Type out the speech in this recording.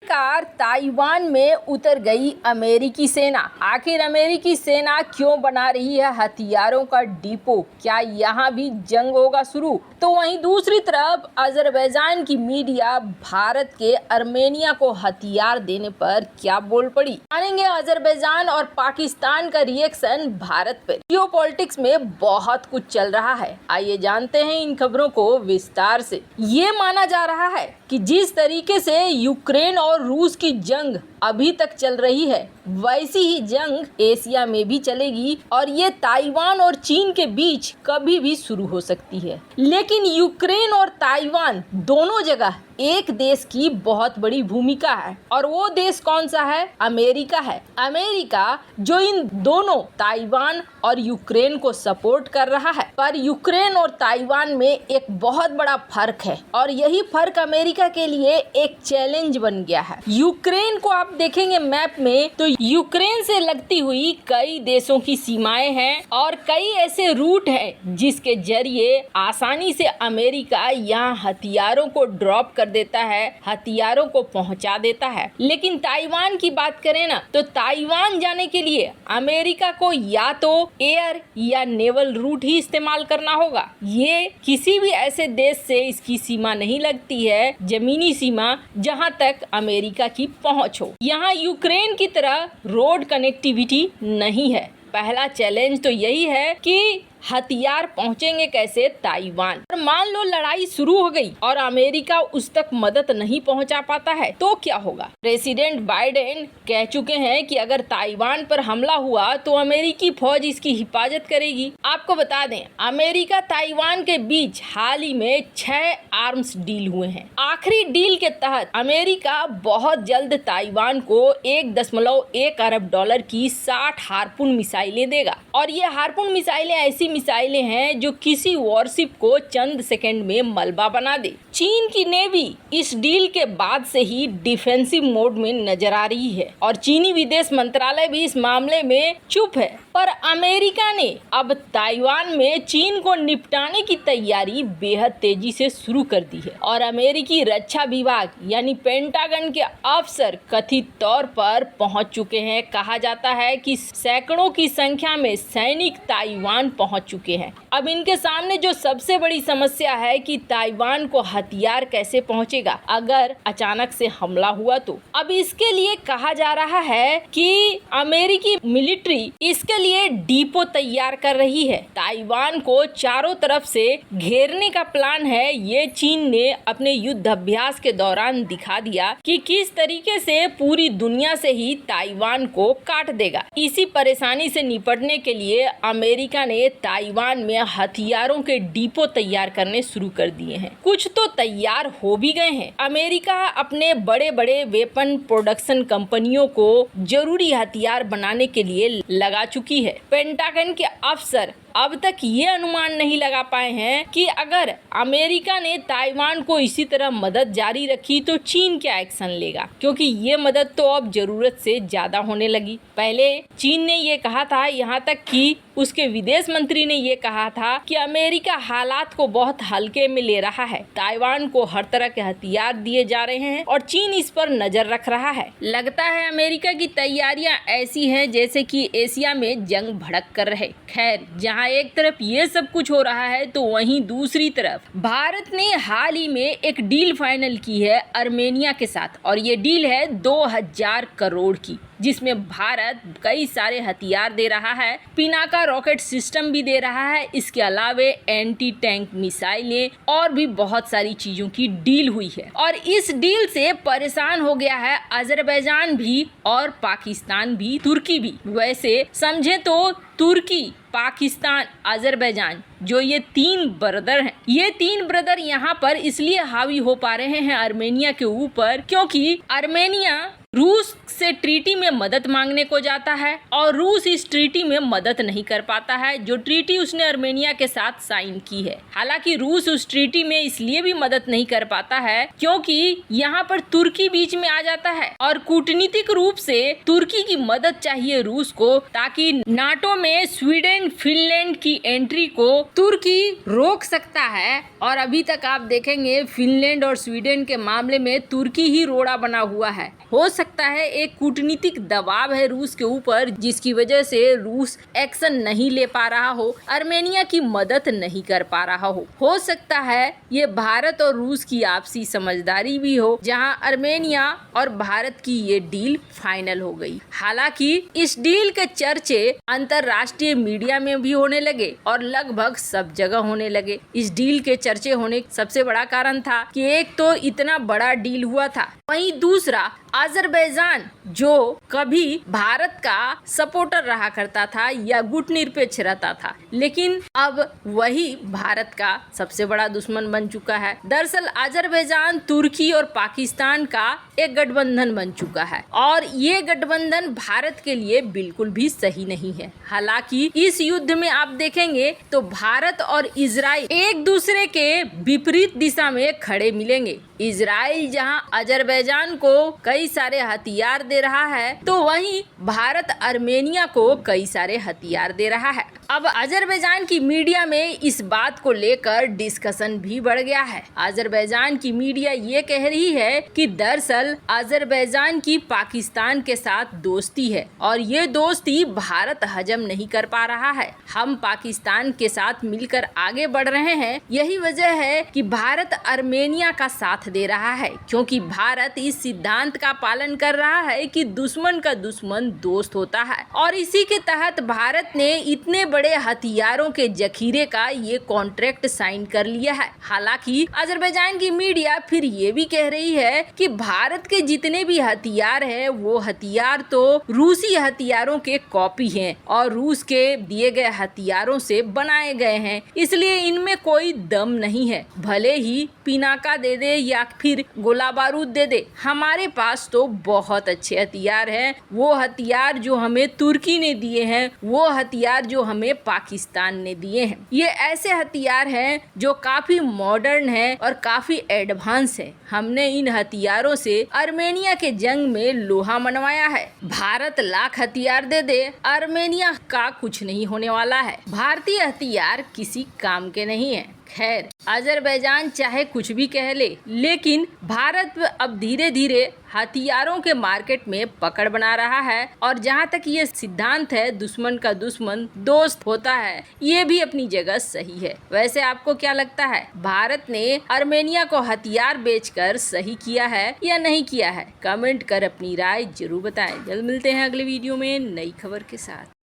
Car Taiwan में उतर गई अमेरिकी सेना। आखिर अमेरिकी सेना क्यों बना रही है हथियारों का डिपो? क्या यहाँ भी जंग होगा शुरू? तो वहीं दूसरी तरफ अजरबैजान की मीडिया भारत के आर्मेनिया को हथियार देने पर क्या बोल पड़ी। जानेंगे अजरबैजान और पाकिस्तान का रिएक्शन भारत पर। जियोपॉलिटिक्स में बहुत कुछ चल रहा है, आइए जानते हैं इन खबरों को विस्तार से। ये माना जा रहा है कि जिस तरीके से यूक्रेन और रूस की जंग अभी तक चल रही है, वैसी ही जंग एशिया में भी चलेगी और ये ताइवान और चीन के बीच कभी भी शुरू हो सकती है। लेकिन यूक्रेन और ताइवान दोनों जगह एक देश की बहुत बड़ी भूमिका है और वो देश कौन सा है? अमेरिका है। अमेरिका जो इन दोनों ताइवान और यूक्रेन को सपोर्ट कर रहा है, पर यूक्रेन और ताइवान में एक बहुत बड़ा फर्क है और यही फर्क अमेरिका के लिए एक चैलेंज बन गया है। यूक्रेन को आप देखेंगे मैप में तो यूक्रेन से लगती हुई कई देशों की सीमाएं हैं और कई ऐसे रूट हैं जिसके जरिए आसानी से अमेरिका यहाँ हथियारों को ड्रॉप कर देता है, हथियारों को पहुंचा देता है। लेकिन ताइवान की बात करें ना, तो ताइवान जाने के लिए अमेरिका को या तो एयर या नेवल रूट ही इस्तेमाल करना होगा। ये किसी भी ऐसे देश से इसकी सीमा नहीं लगती है, जमीनी सीमा, जहां तक अमेरिका की पहुंच हो। यहाँ यूक्रेन की तरह रोड कनेक्टिविटी नहीं है। पहला चैलेंज तो यही है कि हथियार पहुंचेंगे कैसे ताइवान। और मान लो लड़ाई शुरू हो गई और अमेरिका उस तक मदद नहीं पहुंचा पाता है तो क्या होगा? प्रेसिडेंट बाइडेन कह चुके हैं कि अगर ताइवान पर हमला हुआ तो अमेरिकी फौज इसकी हिफाजत करेगी। आपको बता दें, अमेरिका ताइवान के बीच हाल ही में 6 आर्म्स डील हुए हैं। आखिरी डील के तहत अमेरिका बहुत जल्द ताइवान को $1.1 अरब की 60 हार्पून मिसाइलें देगा और ये हार्पून मिसाइलें ऐसी मिसाइलें हैं जो किसी वॉरशिप को चंद सेकंड में मलबा बना दे। चीन की नेवी इस डील के बाद से ही डिफेंसिव मोड में नजर आ रही है और चीनी विदेश मंत्रालय भी इस मामले में चुप है। पर अमेरिका ने अब ताइवान में चीन को निपटाने की तैयारी बेहद तेजी से शुरू कर दी है और अमेरिकी रक्षा विभाग यानी पेंटागन के अफसर कथित तौर पर पहुंच चुके हैं। कहा जाता है कि सैकड़ों की संख्या में सैनिक ताइवान पहुंच चुके हैं। अब इनके सामने जो सबसे बड़ी समस्या है कि ताइवान को हथियार कैसे पहुंचेगा अगर अचानक से हमला हुआ तो। अब इसके लिए कहा जा रहा है कि अमेरिकी मिलिट्री इसके लिए डिपो तैयार कर रही है। ताइवान को चारों तरफ से घेरने का प्लान है। ये चीन ने अपने युद्ध अभ्यास के दौरान दिखा दिया कि किस तरीके से पूरी दुनिया से ही ताइवान को काट देगा। इसी परेशानी से निपटने के लिए अमेरिका ने ताइवान में हथियारों के डिपो तैयार करने शुरू कर दिए हैं। कुछ तो तैयार हो भी गए हैं। अमेरिका अपने बड़े बड़े वेपन प्रोडक्शन कंपनियों को जरूरी हथियार बनाने के लिए लगा चुकी है। पेंटागन के अफसर अब तक ये अनुमान नहीं लगा पाए हैं कि अगर अमेरिका ने ताइवान को इसी तरह मदद जारी रखी तो चीन क्या एक्शन लेगा, क्योंकि ये मदद तो अब जरूरत से ज्यादा होने लगी। पहले चीन ने ये कहा था, यहाँ तक कि उसके विदेश मंत्री ने ये कहा था कि अमेरिका हालात को बहुत हल्के में ले रहा है, ताइवान को हर तरह के हथियार दिए जा रहे हैं और चीन इस पर नजर रख रहा है। लगता है अमेरिका की तैयारियां ऐसी हैं जैसे कि एशिया में जंग भड़क कर रहे। खैर, जहां एक तरफ ये सब कुछ हो रहा है तो वहीं दूसरी तरफ भारत ने हाल ही में एक डील फाइनल की है आर्मेनिया के साथ और ये डील है 2000 करोड़ की, जिसमें भारत कई सारे हथियार दे रहा है, पिनाका रॉकेट सिस्टम भी दे रहा है, इसके अलावे एंटी टैंक मिसाइलें और भी बहुत सारी चीजों की डील हुई है। और इस डील से परेशान हो गया है अजरबैजान भी और पाकिस्तान भी, तुर्की भी। वैसे समझे तो तुर्की, पाकिस्तान, अजरबैजान जो ये 3 ब्रदर हैं, ये 3 ब्रदर यहाँ पर इसलिए हावी हो पा रहे हैं आर्मेनिया के ऊपर क्योंकि आर्मेनिया रूस से ट्रीटी में मदद मांगने को जाता है और रूस इस ट्रीटी में मदद नहीं कर पाता है जो ट्रीटी उसने आर्मेनिया के साथ साइन की है। हालांकि रूस उस ट्रीटी में इसलिए भी मदद नहीं कर पाता है क्योंकि यहाँ पर तुर्की बीच में आ जाता है और कूटनीतिक रूप से तुर्की की मदद चाहिए रूस को, ताकि नाटो में स्वीडन फिनलैंड की एंट्री को तुर्की रोक सकता है। और अभी तक आप देखेंगे फिनलैंड और स्वीडन के मामले में तुर्की ही रोड़ा बना हुआ है। हो सकता है एक कूटनीतिक दबाव है रूस के ऊपर जिसकी वजह से रूस एक्शन नहीं ले पा रहा हो, आर्मेनिया की मदद नहीं कर पा रहा हो सकता है ये भारत और रूस की आपसी समझदारी भी हो जहां आर्मेनिया और भारत की ये डील फाइनल हो गई। हालांकि इस डील के चर्चे अंतरराष्ट्रीय मीडिया में भी होने लगे और लगभग सब जगह होने लगे। इस डील के चर्चे होने का सबसे बड़ा कारण था कि एक तो इतना बड़ा डील हुआ था, वहीं दूसरा अजरबैजान जो कभी भारत का सपोर्टर रहा करता था या गुटनिरपेक्ष रहता था, लेकिन अब वही भारत का सबसे बड़ा दुश्मन बन चुका है। दरअसल अजरबैजान तुर्की और पाकिस्तान का एक गठबंधन बन चुका है और ये गठबंधन भारत के लिए बिल्कुल भी सही नहीं है। हालांकि इस युद्ध में आप देखेंगे तो भारत और इजराइल एक दूसरे के विपरीत दिशा में खड़े मिलेंगे। इजराइल जहां अजरबैजान को कई सारे हथियार दे रहा है तो वहीं भारत आर्मेनिया को कई सारे हथियार दे रहा है। अब अजरबैजान की मीडिया में इस बात को लेकर डिस्कशन भी बढ़ गया है। अजरबैजान की मीडिया ये कह रही है कि दरअसल अजरबैजान की पाकिस्तान के साथ दोस्ती है और ये दोस्ती भारत हजम नहीं कर पा रहा है। हम पाकिस्तान के साथ मिलकर आगे बढ़ रहे हैं, यही वजह है कि भारत आर्मेनिया का साथ दे रहा है, क्योंकि भारत इस सिद्धांत का पालन कर रहा है कि दुश्मन का दुश्मन दोस्त होता है और इसी के तहत भारत ने इतने बड़े हथियारों के जखीरे का ये कॉन्ट्रैक्ट साइन कर लिया है। हालांकि अजरबैजान की मीडिया फिर ये भी कह रही है कि भारत के जितने भी हथियार हैं वो हथियार तो रूसी हथियारों के कॉपी हैं और रूस के दिए गए हथियारों से बनाए गए हैं, इसलिए इनमें कोई दम नहीं है। भले ही पिनाका दे दे या फिर गोला बारूद दे दे, हमारे पास तो बहुत अच्छे हथियार हैं। वो हथियार जो हमें तुर्की ने दिए हैं, वो हथियार जो हमें पाकिस्तान ने दिए हैं, ये ऐसे हथियार हैं जो काफी मॉडर्न हैं और काफी एडवांस है। हमने इन हथियारों से आर्मेनिया के जंग में लोहा मनवाया है। भारत लाख हथियार दे दे, आर्मेनिया का कुछ नहीं होने वाला है। भारतीय हथियार किसी काम के नहीं है। खैर, अजरबैजान चाहे कुछ भी कह ले, लेकिन भारत अब धीरे धीरे हथियारों के मार्केट में पकड़ बना रहा है और जहां तक ये सिद्धांत है दुश्मन का दुश्मन दोस्त होता है, ये भी अपनी जगह सही है। वैसे आपको क्या लगता है, भारत ने आर्मेनिया को हथियार बेचकर सही किया है या नहीं किया है? कमेंट कर अपनी राय जरूर बताएं। जल्द मिलते हैं अगले वीडियो में नई खबर के साथ।